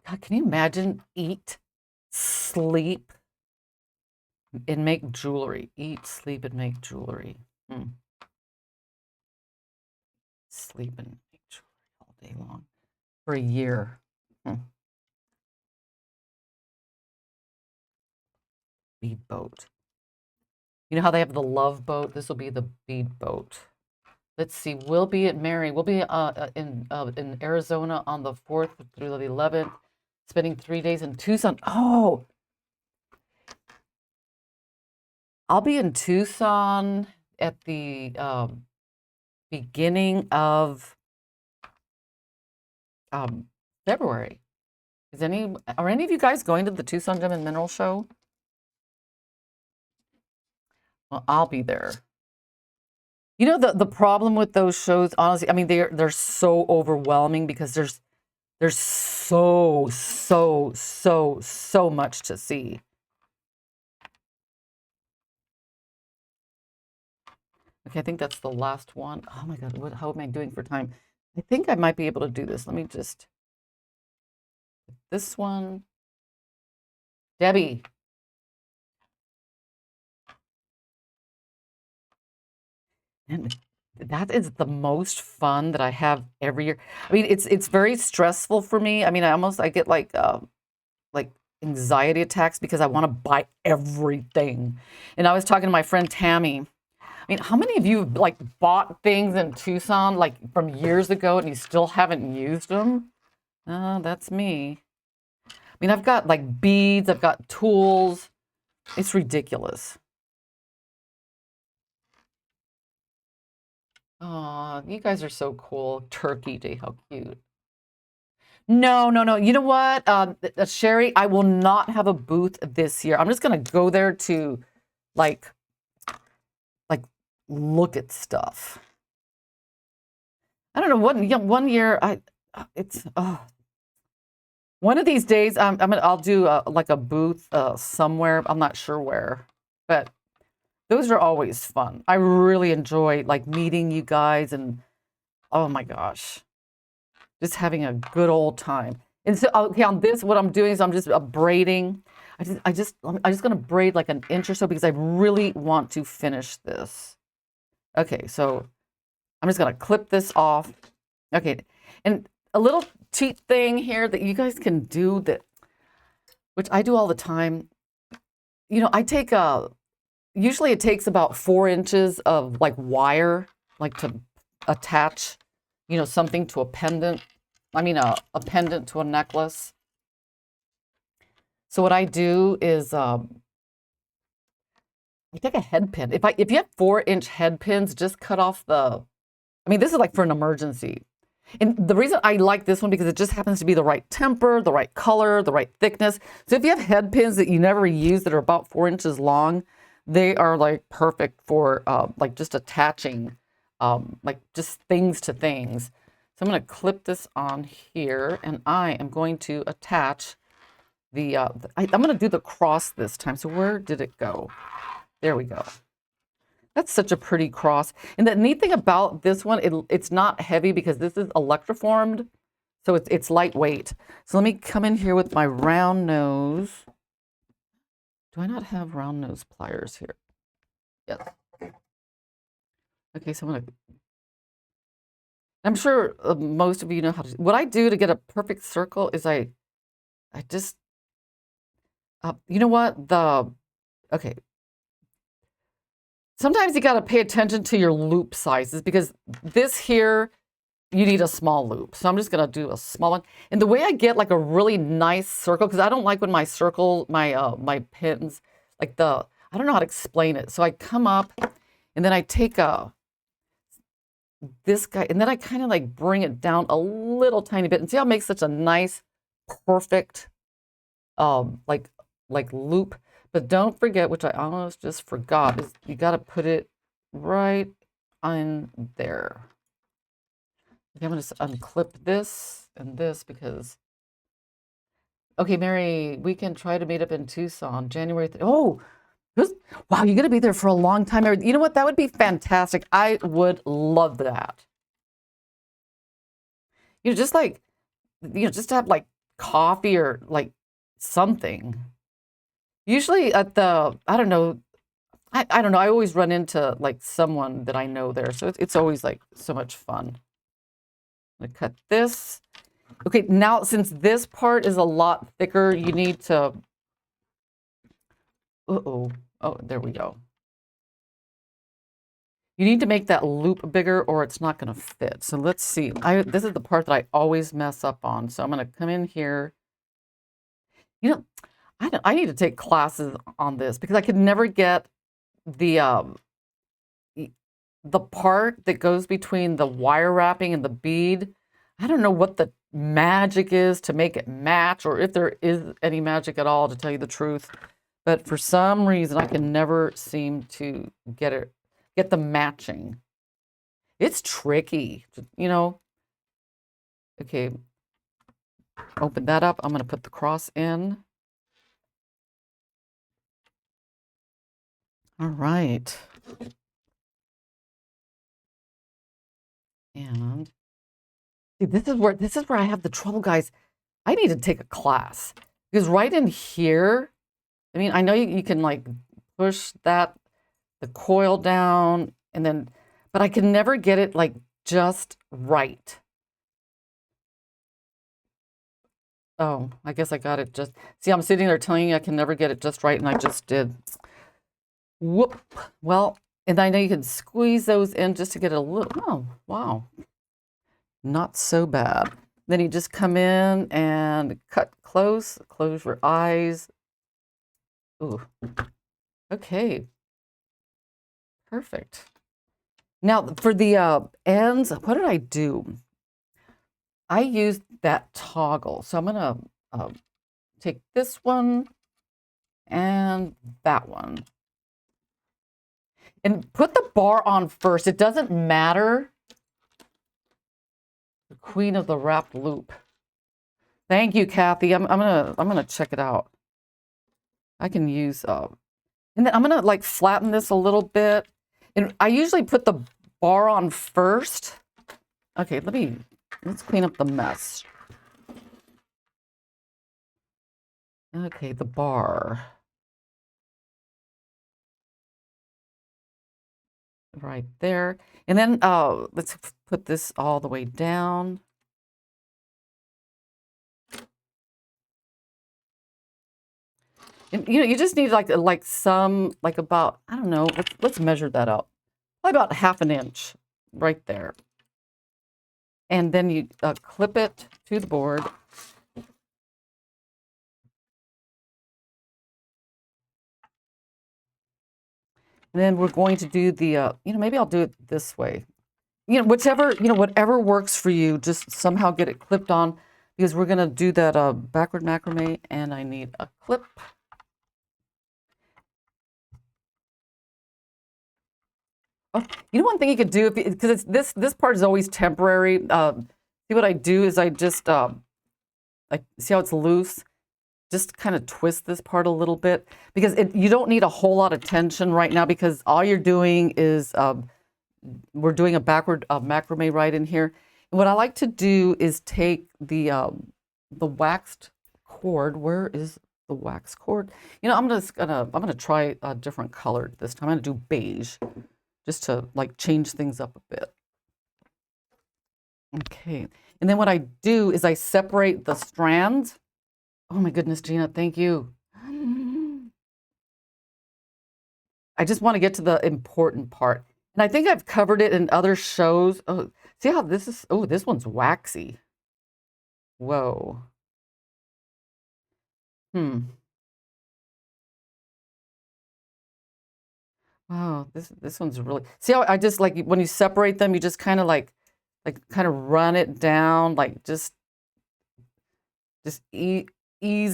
God, can you imagine eat, sleep, and make jewelry? Eat, sleep, and make jewelry. Sleep and make jewelry all day long for a year. Bead boat. You know how they have the love boat? This will be the bead boat. Let's see. We'll be at Mary. We'll be in Arizona on the 4th through the 11th, spending 3 days in Tucson. Oh, I'll be in Tucson at the beginning of February. Are any of you guys going to the Tucson Gem and Mineral Show? Well, I'll be there. You know the problem with those shows, honestly, I mean they're so overwhelming because there's so much to see. Okay, I think that's the last one. Oh my God, how am I doing for time? I think I might be able to do this. Let me just this one. Debbie. And that is the most fun that I have every year. I mean, it's very stressful for me. I mean, I get like anxiety attacks because I want to buy everything. And I was talking to my friend Tammy. I mean, how many of you have like bought things in Tucson like from years ago and you still haven't used them? That's me. I mean, I've got like beads, I've got tools. It's ridiculous. Oh, you guys are so cool. Turkey Day, how cute. No, no, no. You know what, Sherry, I will not have a booth this year. I'm just gonna go there to like look at stuff. I don't know. One year, one of these days, I'll do like a booth somewhere. I'm not sure where, but those are always fun. I really enjoy like meeting you guys and oh my gosh, just having a good old time. And so, okay, on this, what I'm doing is I'm just braiding. I'm just gonna braid like an inch or so because I really want to finish this. Okay, so I'm just gonna clip this off. Okay, and a little cheat thing here that you guys can do that, which I do all the time. You know, I take usually it takes about 4 inches of like wire, like to attach, you know, something to a pendant. I mean, a pendant to a necklace. So what I do is I take a head pin. If you have 4-inch head pins, just cut off the. I mean, this is like for an emergency. And the reason I like this one because it just happens to be the right temper, the right color, the right thickness. So if you have head pins that you never use that are about 4 inches long, they are like perfect for like just attaching like just things to things. So I'm going to clip this on here and I am going to attach I'm going to do the cross this time. So where did it go? There we go. That's such a pretty cross. And the neat thing about this one, it's not heavy because this is electroformed, so it's lightweight. So let me come in here with my round nose. Do I not have round nose pliers here? Yes. Okay, so I'm gonna. I'm sure most of you know how to. What I do to get a perfect circle is I just, you know what? Okay. Sometimes you got to pay attention to your loop sizes because this here, you need a small loop. So I'm just going to do a small one. And the way I get like a really nice circle, because I don't like when my circle, my pins, like I don't know how to explain it. So I come up and then I take this guy, and then I kind of like bring it down a little tiny bit. And see how it makes such a nice, perfect, like loop. But don't forget, which I almost just forgot, is you got to put it right on there. Okay, I'm going to unclip this and this because, okay, Mary, we can try to meet up in Tucson, January. Oh, wow, you're going to be there for a long time, Mary. You know what? That would be fantastic. I would love that. You know, just like, just to have like coffee or like something. Usually at I don't know, I don't know. I always run into like someone that I know there. So it's always like so much fun. I'm going to cut this. Okay, now since this part is a lot thicker, you need to, oh, there we go. You need to make that loop bigger or it's not going to fit. So let's see. This is the part that I always mess up on. So I'm going to come in here. You know, I need to take classes on this because I could never get the part that goes between the wire wrapping and the bead. I don't know what the magic is to make it match or if there is any magic at all, to tell you the truth. But for some reason, I can never seem to get the matching. It's tricky, you know. Okay, open that up. I'm going to put the cross in. All right. And see, this is where I have the trouble, guys. I need to take a class because right in here, I mean, I know you can like push the coil down and then, but I can never get it like just right. Oh, I guess I got it just, see, I'm sitting there telling you I can never get it just right, and I just did. Whoop. Well, and I know you can squeeze those in just to get a little, oh, wow. Not so bad. Then you just come in and cut close your eyes. Ooh, okay. Perfect. Now for the ends, what did I do? I used that toggle. So I'm gonna take this one and that one. And put the bar on first. It doesn't matter. The queen of the wrapped loop. Thank you, Kathy. I'm gonna check it out. I can use and then I'm gonna like flatten this a little bit. And I usually put the bar on first. Okay, let's clean up the mess. Okay, the bar. Right there. And then let's put this all the way down. And, you know, you just need like some, like about, I don't know, let's measure that out. Probably about 1/2 inch right there. And then you clip it to the board. And then we're going to do the, you know, maybe I'll do it this way. You know, whatever works for you, just somehow get it clipped on, because we're going to do that backward macrame, and I need a clip. Oh, you know, one thing you could do, because this part is always temporary. See what I do is I just, like, see how it's loose? Just kind of twist this part a little bit, because you don't need a whole lot of tension right now, because all you're doing is, we're doing a backward macrame right in here. And what I like to do is take the waxed cord. Where is the wax cord? You know, I'm gonna try a different color this time. I'm gonna do beige, just to like change things up a bit. Okay. And then what I do is I separate the strands. Oh my goodness, Gina, thank you. I just want to get to the important part. And I think I've covered it in other shows. Oh, see how this is? Oh, this one's waxy. Whoa. Hmm. Oh, this one's really. See how I just like when you separate them, you just kind of like kind of run it down, like just ease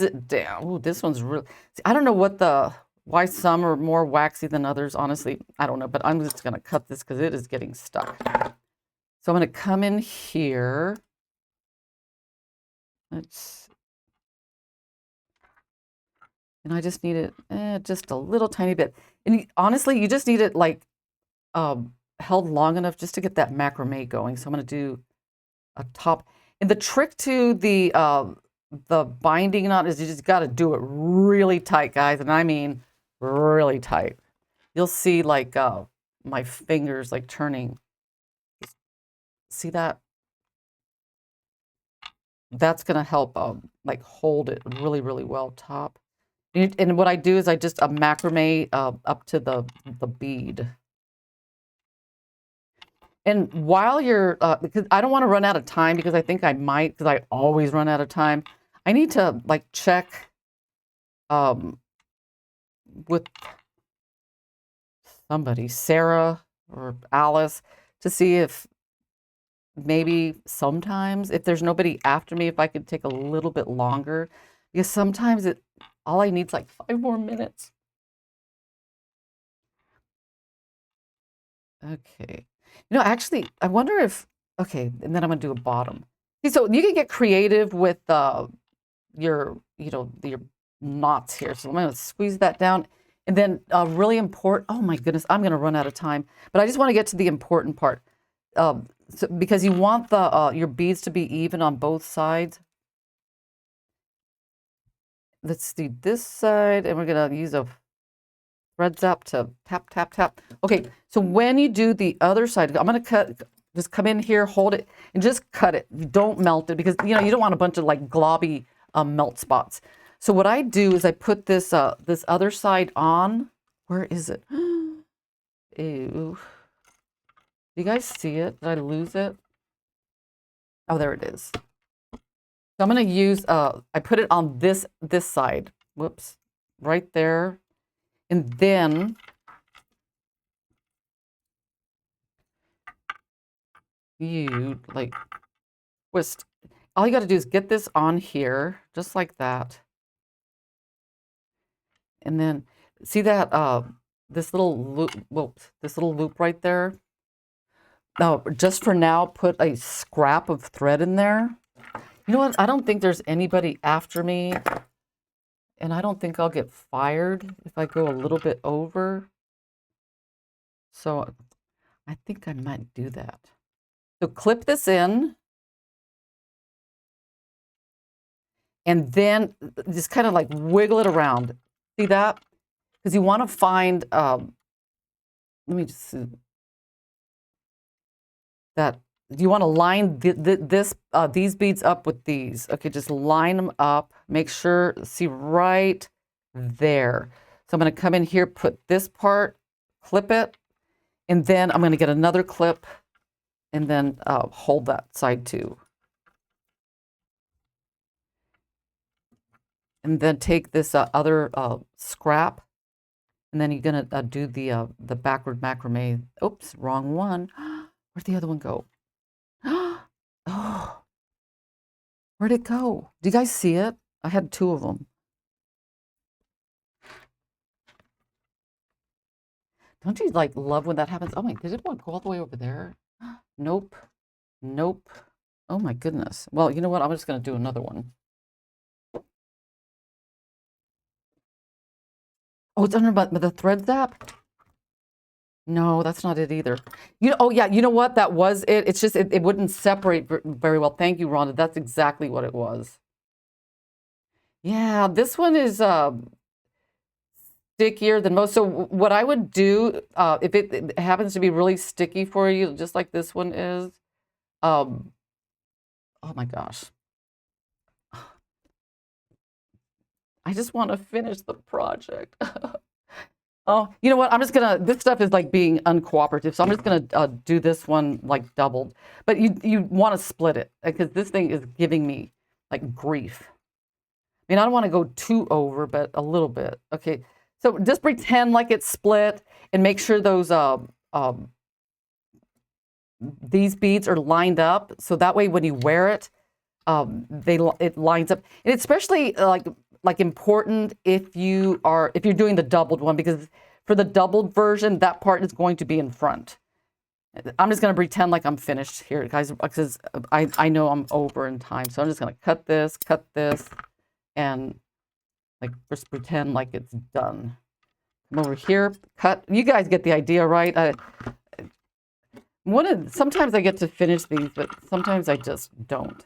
it down. Oh, this one's really. See, I don't know why some are more waxy than others. Honestly, I don't know, but I'm just gonna cut this because it is getting stuck. So I'm gonna come in here. And I just need it just a little tiny bit. And honestly, you just need it like held long enough just to get that macrame going. So I'm going to do a top. And the trick to the binding knot is you just got to do it really tight, guys. And I mean really tight. You'll see like my fingers like turning. See that? That's going to help like hold it really, really well top. And what I do is I just macrame up to the bead. And while you're, because I don't want to run out of time because I think I might, because I always run out of time. I need to like check with somebody, Sarah or Alice, to see if maybe sometimes, if there's nobody after me, if I could take a little bit longer. Because sometimes all I need is like 5 more minutes. Okay. You know, actually, I wonder if, okay, and then I'm going to do a bottom. See, so you can get creative with your knots here. So I'm going to squeeze that down. And then really important, oh my goodness, I'm going to run out of time. But I just want to get to the important part. Because you want your beads to be even on both sides. Let's do this side, and we're going to use a thread zap to tap, tap, tap. Okay, so when you do the other side, I'm going to just come in here, hold it, and just cut it. Don't melt it because, you don't want a bunch of like globby melt spots. So what I do is I put this this other side on. Where is it? Ew. Do you guys see it? Did I lose it? Oh, there it is. So I'm going to use, I put it on this side. Whoops. Right there. And then you like twist. All you got to do is get this on here, just like that. And then see that this little loop, whoops, this little loop right there. Now, just for now, put a scrap of thread in there. You know what? I don't think there's anybody after me. And I don't think I'll get fired if I go a little bit over. So I think I might do that. So clip this in. And then just kind of like wiggle it around. See that? Because you want to find, let me just see that. You want to line these beads up with these. Okay, just line them up. Make sure, see right there. So I'm going to come in here, put this part, clip it, and then I'm going to get another clip and then hold that side too. And then take this other scrap, and then you're going to do the backward macrame. Oops, wrong one. Where'd the other one go? Oh, where'd it go? Do you guys see it? I had 2 of them. Don't you like love when that happens? Oh my, did it go all the way over there? Nope. Nope. Oh my goodness. Well, you know what? I'm just going to do another one. Oh, it's under the thread zap? No, that's not it either. Oh yeah, you know what? That was it. It's just, it wouldn't separate very well. Thank you, Rhonda. That's exactly what it was. Yeah, this one is stickier than most. So what I would do, if it happens to be really sticky for you, just like this one is, Oh my gosh. I just want to finish the project. Oh, you know what? I'm just gonna, this stuff is like being uncooperative, so I'm just gonna do this one like doubled. But you want to split it because this thing is giving me like grief. I mean, I don't want to go too over, but a little bit. Okay, so just pretend like it's split and make sure those these beads are lined up, so that way when you wear it, it lines up. And it's especially like important if you're doing the doubled one, because for the doubled version, that part is going to be in front. I'm just going to pretend like I'm finished here, guys, because I know I'm over in time. So I'm just going to cut this, and like just pretend like it's done. Come over here, cut. You guys get the idea, right? Sometimes I get to finish these, but sometimes I just don't.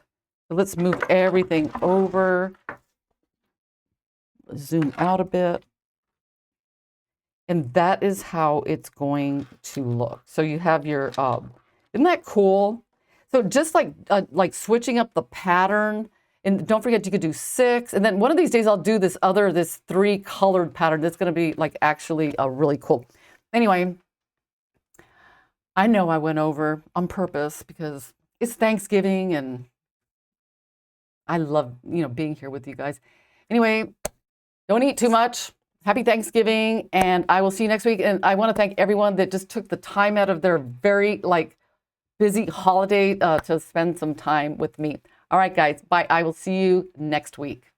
So let's move everything over. Zoom out a bit. And that is how it's going to look. So you have your, isn't that cool? So just like switching up the pattern, and don't forget you could do 6. And then one of these days I'll do this 3 colored pattern. That's going to be like actually really cool. Anyway, I know I went over on purpose because it's Thanksgiving and I love, being here with you guys. Anyway, don't eat too much. Happy Thanksgiving, and I will see you next week. And I want to thank everyone that just took the time out of their very busy holiday to spend some time with me. All right, guys, bye. I will see you next week.